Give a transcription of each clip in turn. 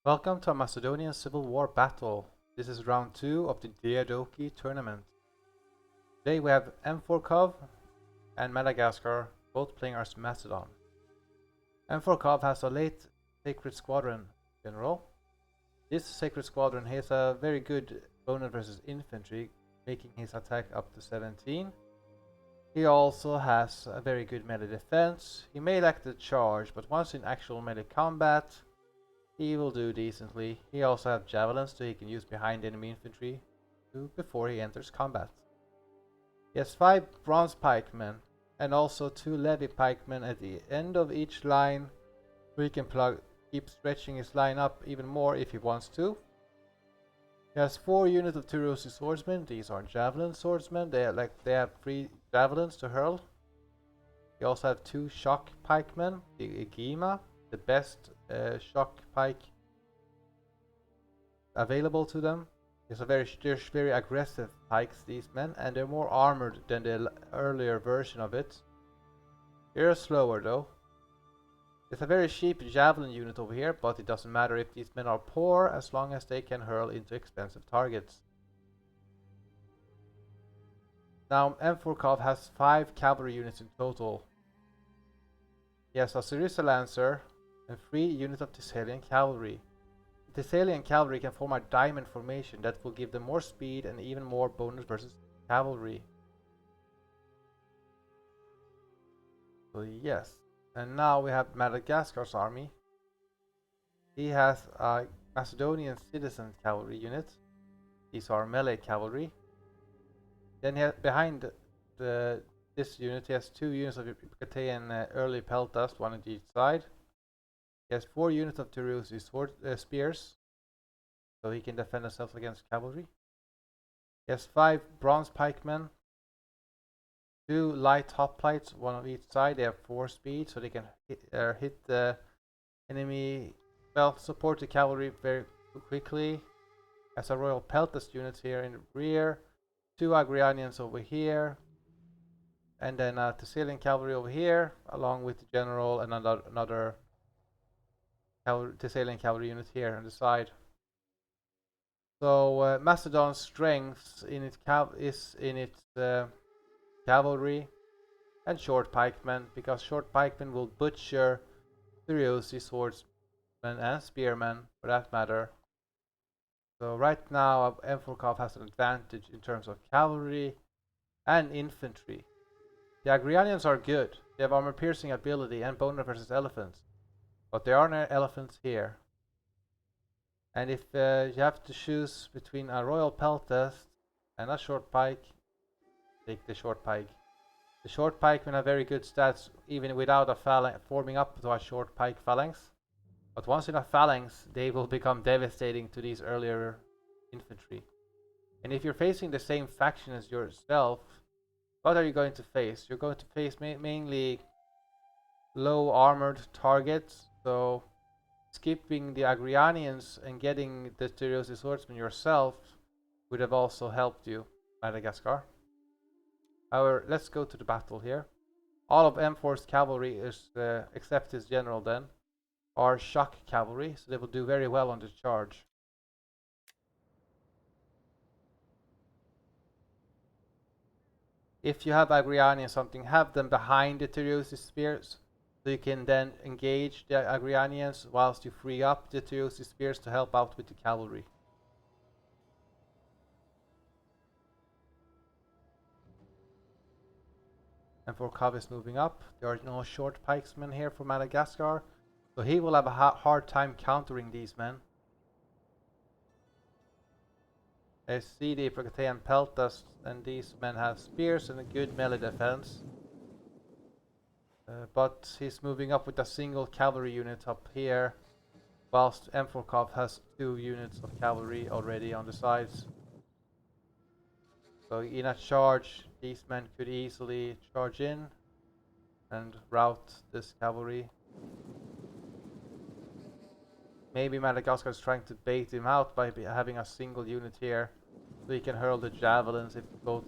Welcome to a Macedonian Civil War battle. This is round 2 of the Diadochi Tournament. Today we have M4 and Madatgascar both playing as Macedon. M4 has a late Sacred Squadron general. This Sacred Squadron has a very good bonus versus infantry, making his attack up to 17. He also has a very good melee defense. He may lack the charge, but once in actual melee combat, he will do decently. He also has javelins so he can use behind enemy infantry before he enters combat. He has 5 bronze pikemen and also 2 levy pikemen at the end of each line, so he can keep stretching his line up even more if he wants to. He has 4 units of Tyrosi swordsmen. These are javelin swordsmen. They have 3 javelins to hurl. He also has 2 shock pikemen, the Igima, the best shock pike available to them. They're very aggressive pikes, these men, and they're more armored than the earlier version of it. They're slower though. It's a very cheap javelin unit over here, but it doesn't matter if these men are poor as long as they can hurl into expensive targets. Now M4 has 5 cavalry units in total. He has a Syriza Lancer and 3 units of Thessalian cavalry. The Thessalian cavalry can form a diamond formation that will give them more speed and even more bonus versus cavalry. So yes, and now we have Madagascar's army. He has a Macedonian citizen cavalry unit. These are melee cavalry. Then he has, behind this unit, he has 2 units of Yucatecan early peltas, 1 on each side. He has 4 units of Tyrosi spears, so he can defend himself against cavalry. He has 5 bronze pikemen, 2 light hoplites, 1 on each side. They have 4 speed, so they can hit the enemy, support the cavalry very quickly. Has a royal peltas unit here in the rear, 2 Agrianians over here, and then Thessalian cavalry over here, along with the general and another Thessalian cavalry unit here on the side. So Macedon's strength is in its cavalry and short pikemen, because short pikemen will butcher Tyrosi swordsmen and spearmen for that matter. So right now M4 has an advantage in terms of cavalry and infantry. The Agrianians are good. They have armor piercing ability and bonus versus elephants, but there are no elephants here. And if you have to choose between a royal peltas and a short pike, take the short pike. The short pikemen have very good stats even without a phalanx, forming up to a short pike phalanx. But once in a phalanx, they will become devastating to these earlier infantry. And if you're facing the same faction as yourself, what are you going to face? You're going to face mainly low armored targets, so skipping the Agrianians and getting the Tyrosi swordsman yourself would have also helped you, Madagascar. However, let's go to the battle here. All of M4's cavalry is, except his general then, are shock cavalry, so they will do very well on the charge. If you have Agriani or something, have them behind the Tyrosi spears, so you can then engage the Agrianians whilst you free up the Tyrosi spears to help out with the cavalry. M4 is moving up. There are no short pikesmen here for Madagascar, so he will have a hard time countering these men. I see the Yucatecan peltas, and these men have spears and a good melee defense. But he's moving up with a single cavalry unit up here, whilst M4 has 2 units of cavalry already on the sides. So in a charge, these men could easily charge in and rout this cavalry. Maybe Madagascar is trying to bait him out by having a single unit here, so he can hurl the javelins if both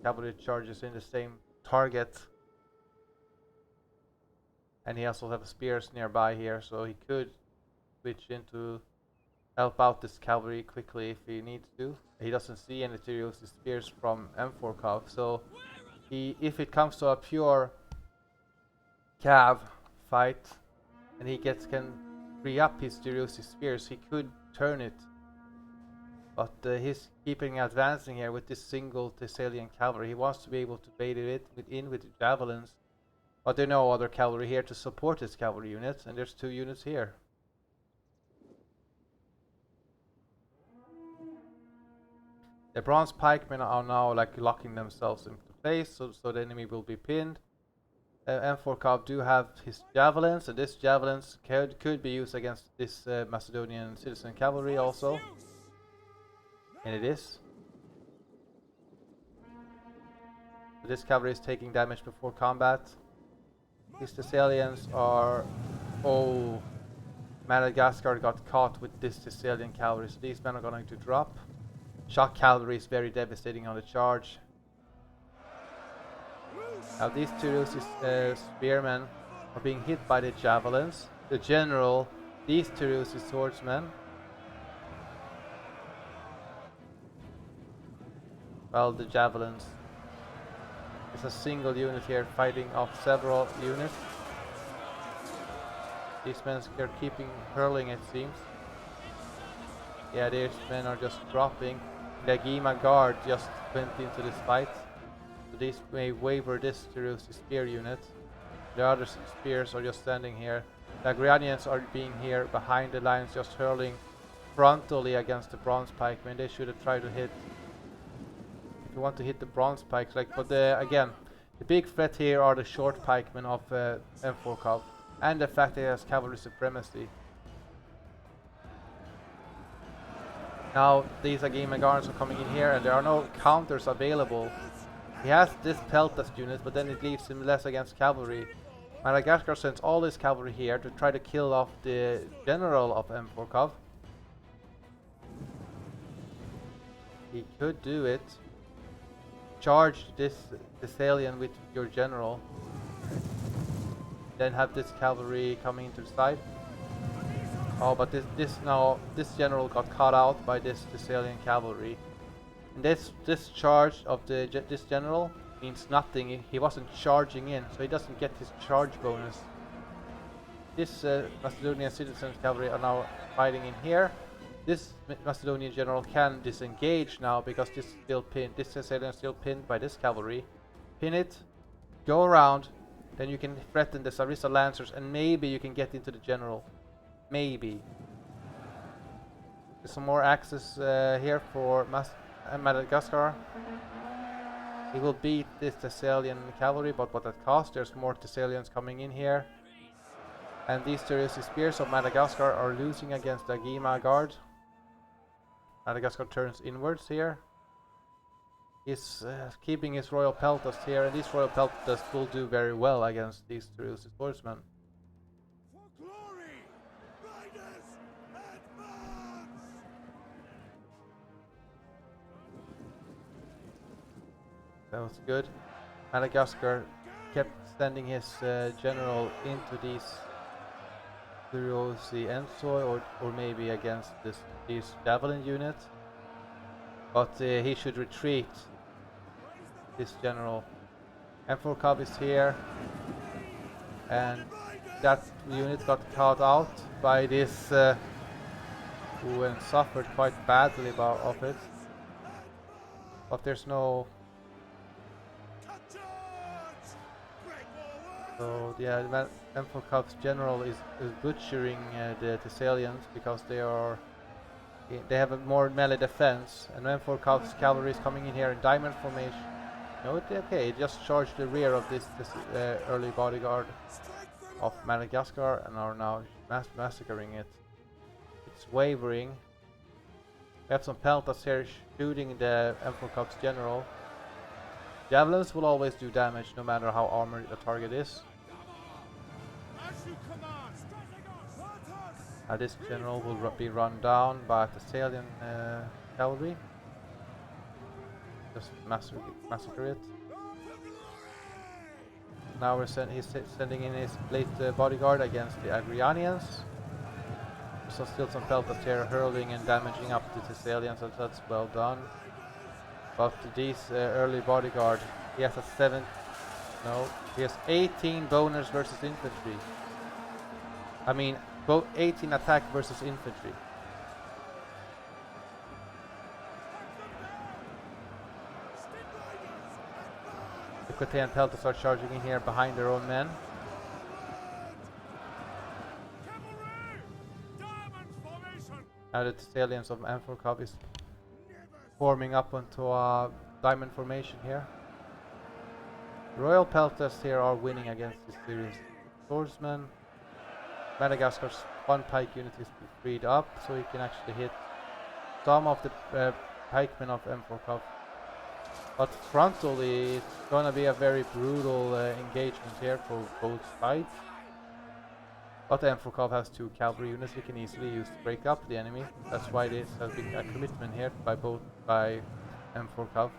cavalry charges in the same target. And he also has spears nearby here, so he could switch into help out this cavalry quickly if he needs to. He doesn't see any Tyreosi spears from M4 so if it comes to a pure cav fight and he can free up his Tyreosi spears, he could turn it. But he's keeping advancing here with this single Thessalian cavalry. He wants to be able to bait it with javelins. But there are no other cavalry here to support his cavalry units, and there's 2 units here. The bronze pikemen are now like locking themselves into place, so the enemy will be pinned. M4 do have his javelins, and this javelins could be used against this Macedonian citizen cavalry also. And it is. So this cavalry is taking damage before combat. These Thessalians are... Oh, Madatgascar got caught with this Thessalian cavalry, so these men are going to drop. Shock cavalry is very devastating on the charge. Now these two spearmen are being hit by the javelins. The general, these two swordsmen. Well, the javelins. It's a single unit here fighting off several units. These men are keeping hurling, it seems. Yeah, these men are just dropping. The Agima guard just went into this fight. So these may waver this Tyreosi spear unit. The other spears are just standing here. The Agrianians are being here behind the lines, just hurling frontally against the bronze pikemen. They should have tried to hit. If you want to hit the bronze pikes, but again, the big threat here are the short pikemen of M4 and the fact that it has cavalry supremacy. Now these Agima guards are coming in here, and there are no counters available. He has this Peltas unit, but then it leaves him less against cavalry. Madatgascar sends all his cavalry here to try to kill off the general of M4. He could do it. Charge this Thessalian with your general. Then have this cavalry coming into the side. Oh, but this general got caught out by this Thessalian cavalry. And this charge of this general means nothing. He wasn't charging in, so he doesn't get his charge bonus. This Macedonian citizen cavalry are now fighting in here. This Macedonian general can disengage now because this is still pinned. This Thessalian is still pinned by this cavalry. Pin it, go around, then you can threaten the Sarissa lancers, and maybe you can get into the general. Maybe. There's some more access here for Madatgascar. He will beat this Thessalian cavalry, but what that cost? There's more Thessalians coming in here. And these Tyreosi spears of Madatgascar are losing against the Agima guard. Madatgascar turns inwards here. He's keeping his royal peltas here, and these royal peltas will do very well against these Tyreosi swordsmen. That was good. Madatgascar kept sending his general into these Tyreosi Ensoi, or maybe against these javelin units. But he should retreat. This general. M4 is here, and that unit got caught out by this who suffered quite badly of it. But there's no. So yeah, M4's general is butchering the Thessalians because they have a more melee defense, and M4's cavalry is coming in here in diamond formation. No, okay, it just charged the rear of this early bodyguard of Madatgascar and are now massacring it. It's wavering. We have some peltas here shooting the M4's general. Javelins will always do damage no matter how armored a target is. This general will be run down by Thessalian cavalry. Just massacre it. Now he's sending in his late bodyguard against the Agrianians. So still some peltas here hurling and damaging up the Thessalians, so that's well done. But these early bodyguard, he has a 7, no, he has 18 bonus versus infantry. I mean, 18 attack versus infantry. The Quetean peltas are charging in here behind their own men. Now the Thessalians of Amphorkov is forming up onto a diamond formation here. Royal peltas here are winning against the Syrian swordsmen. Madagascar's one pike unit is freed up, so he can actually hit some of the pikemen of Amphorkov. But frontally, it's gonna be a very brutal engagement here for both sides. But Amphorkov has 2 cavalry units he can easily use to break up the enemy. That's why this has been a commitment here by Amphorkov.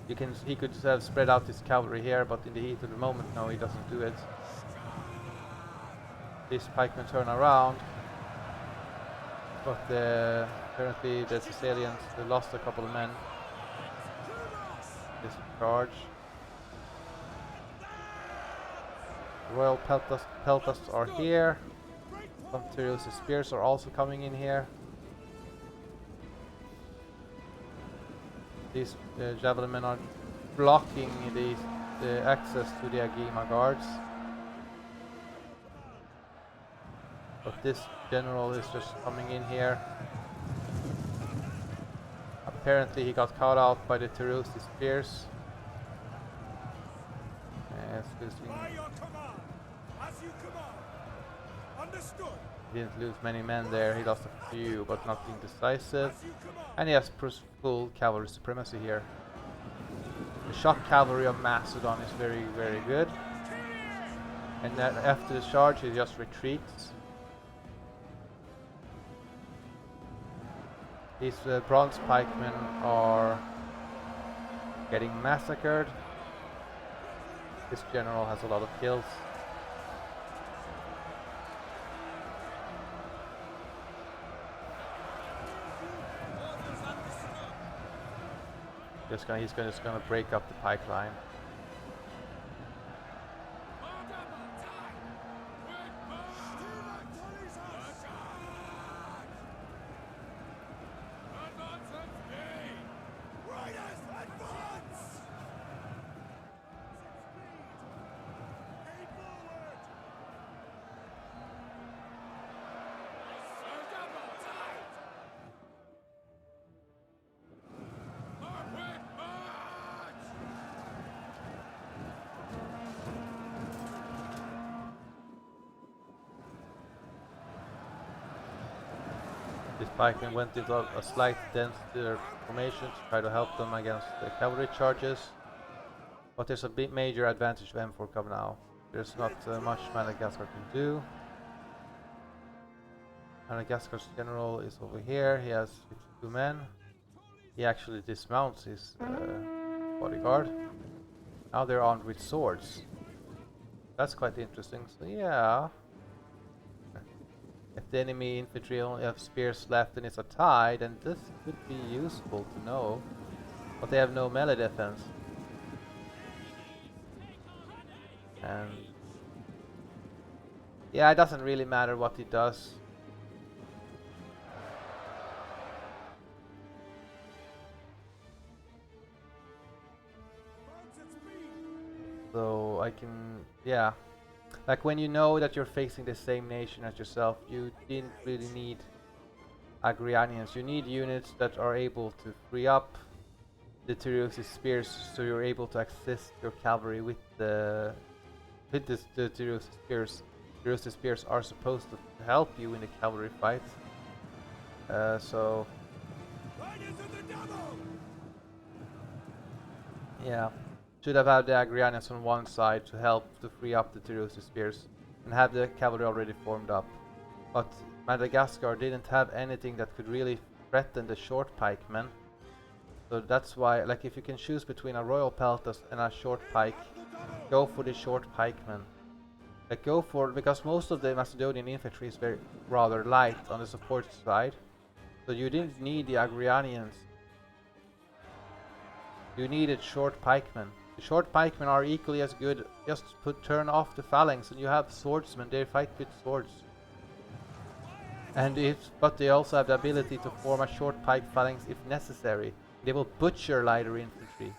He could have spread out his cavalry here, but in the heat of the moment, no, he doesn't do it. These pikemen turn around, but apparently the Thessalians lost a couple of men. This charge. Royal peltas are here. Some Tyreus' spears are also coming in here. These javelin men are blocking the access to the Agima guards. But this general is just coming in here. Apparently he got caught out by the Tyreus' spears. He didn't lose many men there, he lost a few, but nothing decisive. And he has full cavalry supremacy here. The shock cavalry of Macedon is very, very good. And then after the charge, he just retreats. These bronze pikemen are getting massacred. This general has a lot of kills. He's just gonna break up the pike line. This pikeman went into a slight dense formation to try to help them against the cavalry charges. But there's a major advantage of Amphorkov now. There's not much Madagascar can do. Madagascar's general is over here. He has 52 men. He actually dismounts his bodyguard. Now they're armed with swords. That's quite interesting. So yeah. If the enemy infantry only have spears left and it's a tie, then this could be useful to know. But they have no melee defense. And yeah, it doesn't really matter what he does. So I can, yeah. Like when you know that you're facing the same nation as yourself, you didn't really need Agrianians. You need units that are able to free up the Tyreus' spears, so you're able to assist your cavalry with the Tyreus' spears. Tyreus' spears are supposed to help you in the cavalry fight. So yeah. Should have had the Agrianians on one side to help to free up the Tyreus' spears and have the cavalry already formed up. But Madagascar didn't have anything that could really threaten the short pikemen. So that's why, like, if you can choose between a Royal Peltas and a short pike, go for the short pikemen. Like go for, because most of the Macedonian infantry is rather light on the support side. So you didn't need the Agrianians. You needed short pikemen. The short pikemen are equally as good. Just turn off the phalanx and you have swordsmen. They fight with swords. But they also have the ability to form a short pike phalanx if necessary. They will butcher lighter infantry.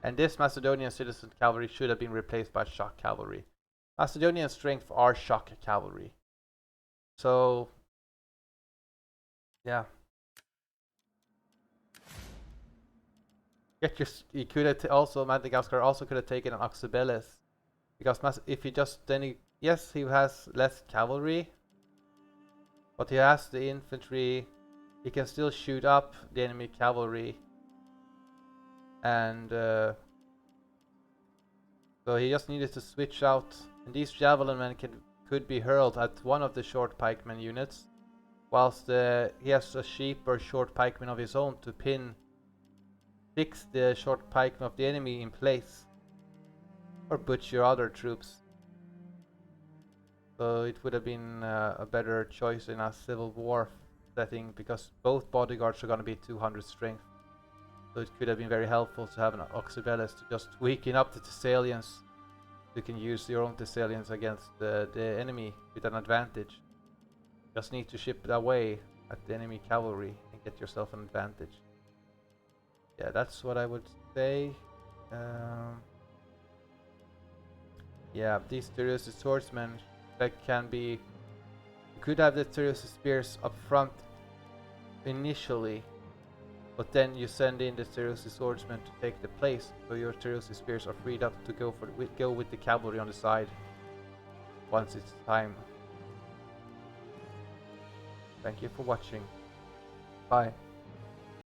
And this Macedonian citizen cavalry should have been replaced by shock cavalry. Macedonian strength are shock cavalry. So, yeah. You could have also, Madatgascar also could have taken an Oxybeles. Because if he just, yes, he has less cavalry. But he has the infantry. He can still shoot up the enemy cavalry. And so he just needed to switch out. And these javelin men could be hurled at one of the short pikemen units. Whilst he has a sheep or short pikeman of his own to fix the short pikeman of the enemy in place. Or butcher other troops. So it would have been a better choice in a civil war setting, because both bodyguards are going to be 200 strength. So it could have been very helpful to have an Oxybeles to just weaken up the Thessalians. You can use your own Thessalians against the enemy with an advantage. Just need to ship it away at the enemy cavalry and get yourself an advantage. Yeah, that's what I would say. Yeah, these Tyreus swordsmen that can be... You could have the Tyreus spears up front initially, but then you send in the Tyreus swordsmen to take the place, so your Tyreus spears are freed up to go with the cavalry on the side once it's time. Thank you for watching. Bye.